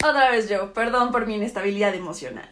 Otra vez yo, perdón por mi inestabilidad emocional.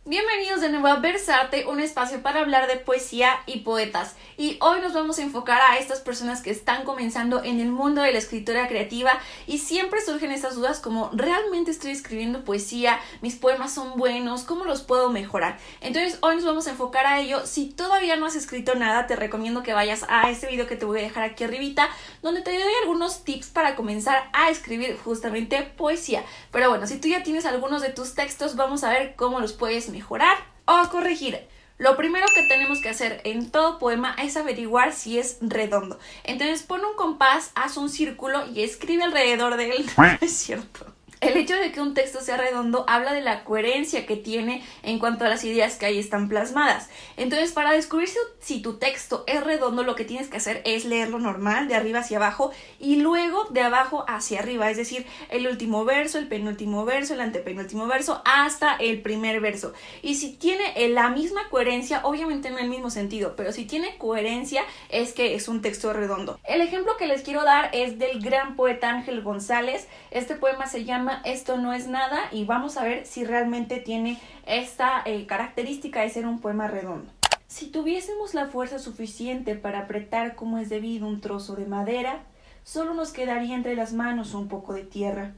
Bienvenidos de nuevo a Versarte, un espacio para hablar de poesía y poetas. Y hoy nos vamos a enfocar a estas personas que están comenzando en el mundo de la escritura creativa y siempre surgen estas dudas como ¿realmente estoy escribiendo poesía? ¿Mis poemas son buenos? ¿Cómo los puedo mejorar? Entonces hoy nos vamos a enfocar a ello. Si todavía no has escrito nada, te recomiendo que vayas a este video que te voy a dejar aquí arribita, donde te doy algunos tips para comenzar a escribir justamente poesía. Pero bueno, si tú ya tienes algunos de tus textos, vamos a ver cómo los puedes mejorar o corregir. Lo primero que tenemos que hacer en todo poema es averiguar si es redondo. Entonces pon un compás, haz un círculo y escribe alrededor de él. Es cierto. El hecho de que un texto sea redondo habla de la coherencia que tiene en cuanto a las ideas que ahí están plasmadas. Entonces, para descubrir si tu texto es redondo, lo que tienes que hacer es leerlo normal, de arriba hacia abajo, y luego de abajo hacia arriba, es decir, el último verso, el penúltimo verso, el antepenúltimo verso, hasta el primer verso. Y si tiene la misma coherencia, obviamente no el mismo sentido, pero si tiene coherencia es que es un texto redondo. El ejemplo que les quiero dar es del gran poeta Ángel González. Este poema se llama Esto no es nada y vamos a ver si realmente tiene esta característica de ser un poema redondo. Si tuviésemos la fuerza suficiente para apretar como es debido un trozo de madera, solo nos quedaría entre las manos un poco de tierra.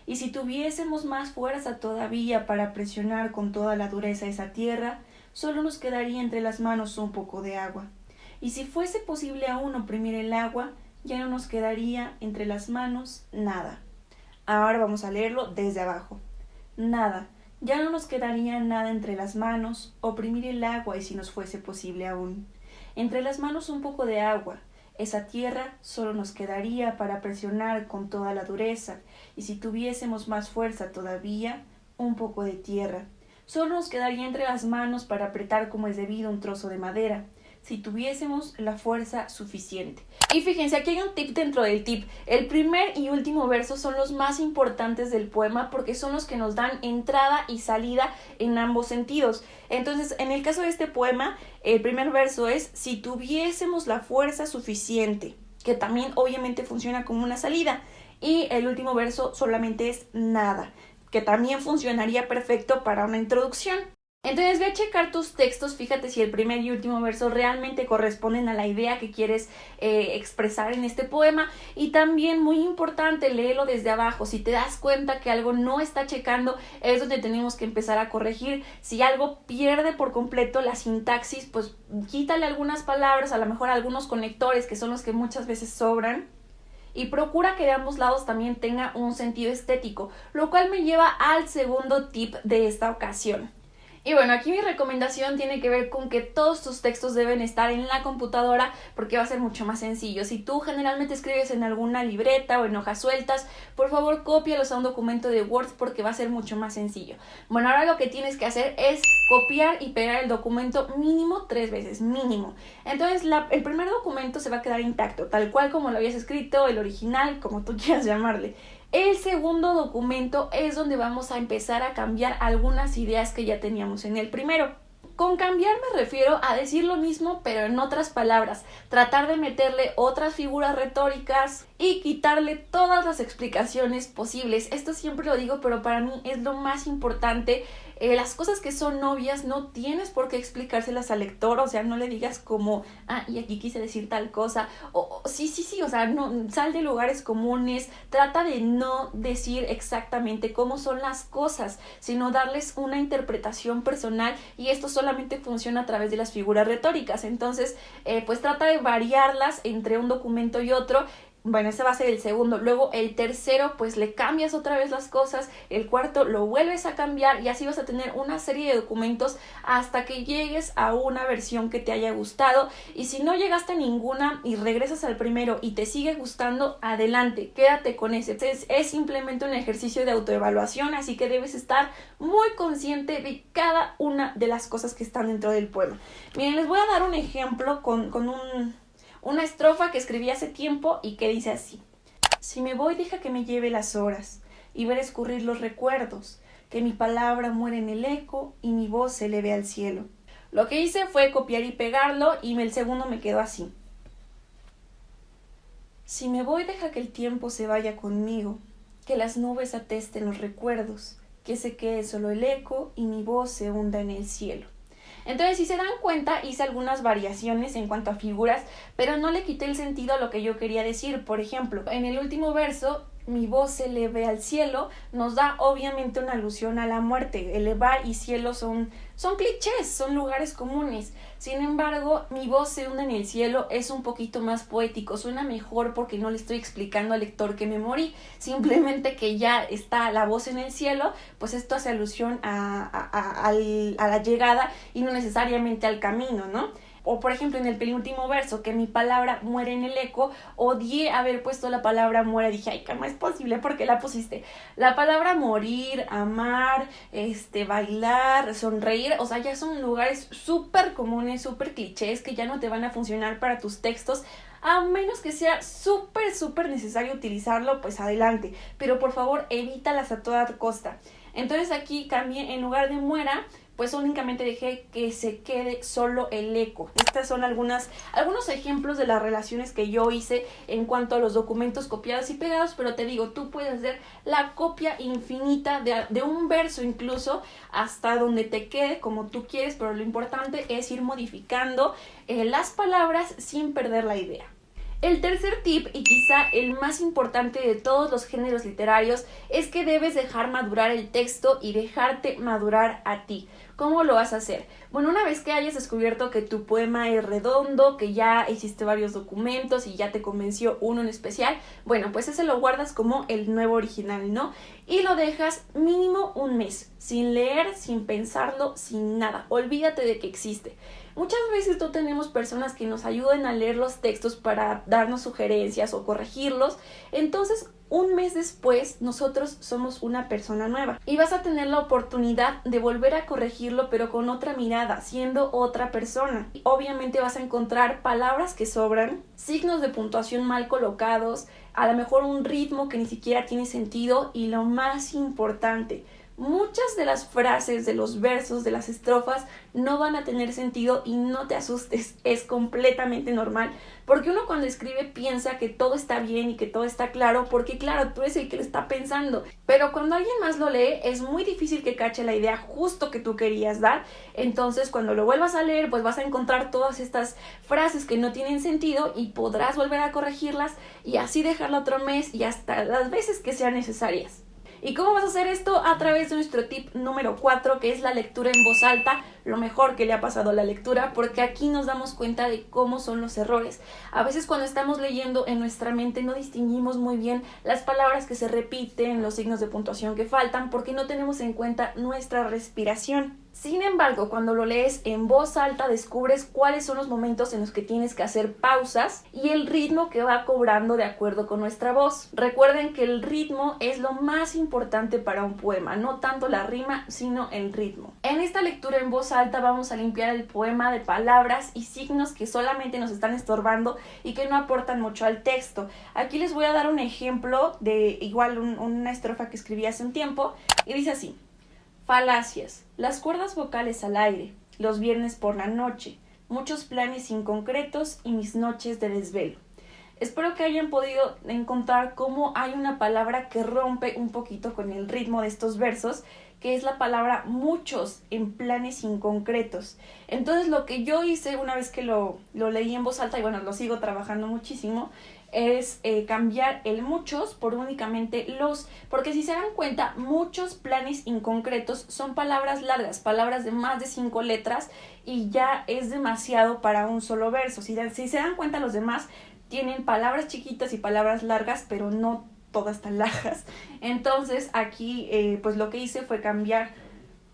Y si tuviésemos más fuerza todavía para presionar con toda la dureza esa tierra, solo nos quedaría entre las manos un poco de agua. Y si fuese posible aún oprimir el agua, ya no nos quedaría entre las manos nada. Ahora vamos a leerlo desde abajo. Nada, ya no nos quedaría nada entre las manos, oprimir el agua y si nos fuese posible aún. Entre las manos un poco de agua, esa tierra solo nos quedaría para presionar con toda la dureza, y si tuviésemos más fuerza todavía, un poco de tierra. Solo nos quedaría entre las manos para apretar como es debido un trozo de madera, si tuviésemos la fuerza suficiente. Y fíjense, aquí hay un tip dentro del tip. El primer y último verso son los más importantes del poema porque son los que nos dan entrada y salida en ambos sentidos. Entonces, en el caso de este poema, el primer verso es si tuviésemos la fuerza suficiente, que también obviamente funciona como una salida. Y el último verso solamente es nada, que también funcionaría perfecto para una introducción. Entonces ve a checar tus textos, fíjate si el primer y último verso realmente corresponden a la idea que quieres expresar en este poema. Y también, muy importante, léelo desde abajo. Si te das cuenta que algo no está checando, es donde tenemos que empezar a corregir. Si algo pierde por completo la sintaxis, pues quítale algunas palabras, a lo mejor algunos conectores que son los que muchas veces sobran. Y procura que de ambos lados también tenga un sentido estético, lo cual me lleva al segundo tip de esta ocasión. Y bueno, aquí mi recomendación tiene que ver con que todos tus textos deben estar en la computadora porque va a ser mucho más sencillo. Si tú generalmente escribes en alguna libreta o en hojas sueltas, por favor cópialos a un documento de Word porque va a ser mucho más sencillo. Bueno, ahora lo que tienes que hacer es copiar y pegar el documento mínimo 3 veces, mínimo. Entonces el primer documento se va a quedar intacto, tal cual como lo habías escrito, el original, como tú quieras llamarle. El segundo documento es donde vamos a empezar a cambiar algunas ideas que ya teníamos en el primero. Con cambiar me refiero a decir lo mismo pero en otras palabras, tratar de meterle otras figuras retóricas y quitarle todas las explicaciones posibles. Esto siempre lo digo, pero para mí es lo más importante. Las cosas que son obvias no tienes por qué explicárselas al lector, o sea, no le digas como, y aquí quise decir tal cosa, o sí, o sea, no, sal de lugares comunes, trata de no decir exactamente cómo son las cosas, sino darles una interpretación personal, y esto solamente funciona a través de las figuras retóricas. Entonces, pues trata de variarlas entre un documento y otro. Bueno, ese va a ser el segundo. Luego el tercero, pues le cambias otra vez las cosas. El cuarto lo vuelves a cambiar y así vas a tener una serie de documentos hasta que llegues a una versión que te haya gustado. Y si no llegaste a ninguna y regresas al primero y te sigue gustando, adelante, quédate con ese. Es simplemente un ejercicio de autoevaluación, así que debes estar muy consciente de cada una de las cosas que están dentro del poema. Miren, les voy a dar un ejemplo con una estrofa que escribí hace tiempo y que dice así: si me voy, deja que me lleve las horas y ver escurrir los recuerdos, que mi palabra muere en el eco y mi voz se eleve al cielo. Lo que hice fue copiar y pegarlo y el segundo me quedó así. Si me voy, deja que el tiempo se vaya conmigo, que las nubes atesten los recuerdos, que se quede solo el eco y mi voz se hunda en el cielo. Entonces, si se dan cuenta, hice algunas variaciones en cuanto a figuras, pero no le quité el sentido a lo que yo quería decir. Por ejemplo, en el último verso, mi voz se eleve al cielo, nos da obviamente una alusión a la muerte. Elevar y cielo son clichés, son lugares comunes. Sin embargo, mi voz se hunde en el cielo es un poquito más poético, suena mejor porque no le estoy explicando al lector que me morí, simplemente que ya está la voz en el cielo, pues esto hace alusión a la llegada y no necesariamente al camino, ¿no? O por ejemplo en el penúltimo verso, que mi palabra muere en el eco, odié haber puesto la palabra muere, dije, ay, ¿cómo es posible? ¿Por qué la pusiste? La palabra morir, amar, bailar, sonreír, o sea, ya son lugares súper comunes, súper clichés, que ya no te van a funcionar para tus textos, a menos que sea súper necesario utilizarlo, pues adelante, pero por favor evítalas a toda costa. Entonces aquí cambié, en lugar de muera, pues únicamente dejé que se quede solo el eco. Estas son algunos ejemplos de las relaciones que yo hice en cuanto a los documentos copiados y pegados, pero te digo, tú puedes hacer la copia infinita de un verso incluso hasta donde te quede como tú quieres, pero lo importante es ir modificando las palabras sin perder la idea. El tercer tip, y quizá el más importante de todos los géneros literarios, es que debes dejar madurar el texto y dejarte madurar a ti. ¿Cómo lo vas a hacer? Bueno, una vez que hayas descubierto que tu poema es redondo, que ya hiciste varios documentos y ya te convenció uno en especial, bueno, pues ese lo guardas como el nuevo original, ¿no? Y lo dejas mínimo un mes, sin leer, sin pensarlo, sin nada. Olvídate de que existe. Muchas veces no tenemos personas que nos ayuden a leer los textos para darnos sugerencias o corregirlos, entonces un mes después nosotros somos una persona nueva y vas a tener la oportunidad de volver a corregirlo pero con otra mirada, siendo otra persona. Obviamente vas a encontrar palabras que sobran, signos de puntuación mal colocados, a lo mejor un ritmo que ni siquiera tiene sentido y lo más importante, muchas de las frases, de los versos, de las estrofas no van a tener sentido y no te asustes, es completamente normal, porque uno cuando escribe piensa que todo está bien y que todo está claro, porque claro, tú eres el que lo está pensando, pero cuando alguien más lo lee es muy difícil que cache la idea justo que tú querías dar, entonces cuando lo vuelvas a leer pues vas a encontrar todas estas frases que no tienen sentido y podrás volver a corregirlas y así dejarla otro mes y hasta las veces que sean necesarias. ¿Y cómo vas a hacer esto? A través de nuestro tip número 4, que es la lectura en voz alta, lo mejor que le ha pasado a la lectura, porque aquí nos damos cuenta de cómo son los errores. A veces cuando estamos leyendo en nuestra mente no distinguimos muy bien las palabras que se repiten, los signos de puntuación que faltan, porque no tenemos en cuenta nuestra respiración. Sin embargo, cuando lo lees en voz alta descubres cuáles son los momentos en los que tienes que hacer pausas y el ritmo que va cobrando de acuerdo con nuestra voz. Recuerden que el ritmo es lo más importante para un poema, no tanto la rima, sino el ritmo. En esta lectura en voz alta vamos a limpiar el poema de palabras y signos que solamente nos están estorbando y que no aportan mucho al texto. Aquí les voy a dar un ejemplo de igual una estrofa que escribí hace un tiempo y dice así: falacias, las cuerdas vocales al aire, los viernes por la noche, muchos planes inconcretos y mis noches de desvelo. Espero que hayan podido encontrar cómo hay una palabra que rompe un poquito con el ritmo de estos versos, que es la palabra muchos en planes inconcretos. Entonces lo que yo hice una vez que lo leí en voz alta, y bueno, lo sigo trabajando muchísimo, es cambiar el muchos por únicamente los, porque si se dan cuenta, muchos planes inconcretos son palabras largas, palabras de más de 5 letras y ya es demasiado para un solo verso. Si se dan cuenta, los demás tienen palabras chiquitas y palabras largas, pero no todas tan largas. Entonces aquí pues lo que hice fue cambiar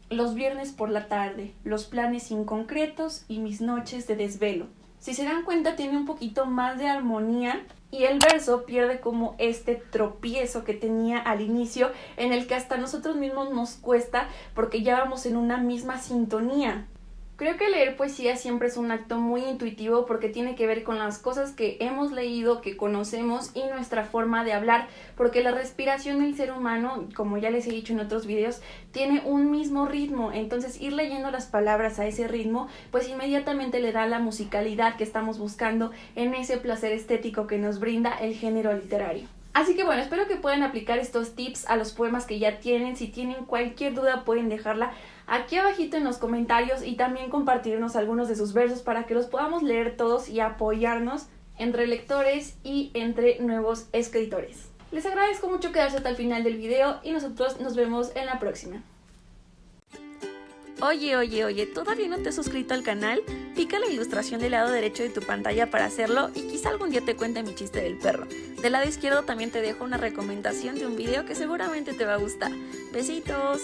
los viernes por la tarde, los planes inconcretos y mis noches de desvelo. Si se dan cuenta, tiene un poquito más de armonía y el verso pierde como este tropiezo que tenía al inicio, en el que hasta nosotros mismos nos cuesta porque ya vamos en una misma sintonía. Creo que leer poesía siempre es un acto muy intuitivo porque tiene que ver con las cosas que hemos leído, que conocemos y nuestra forma de hablar, porque la respiración del ser humano, como ya les he dicho en otros videos, tiene un mismo ritmo, entonces ir leyendo las palabras a ese ritmo, pues inmediatamente le da la musicalidad que estamos buscando en ese placer estético que nos brinda el género literario. Así que bueno, espero que puedan aplicar estos tips a los poemas que ya tienen. Si tienen cualquier duda pueden dejarla aquí abajito en los comentarios y también compartirnos algunos de sus versos para que los podamos leer todos y apoyarnos entre lectores y entre nuevos escritores. Les agradezco mucho quedarse hasta el final del video y nosotros nos vemos en la próxima. Oye, ¿todavía no te has suscrito al canal? Pica la ilustración del lado derecho de tu pantalla para hacerlo y quizá algún día te cuente mi chiste del perro. Del lado izquierdo también te dejo una recomendación de un video que seguramente te va a gustar. Besitos.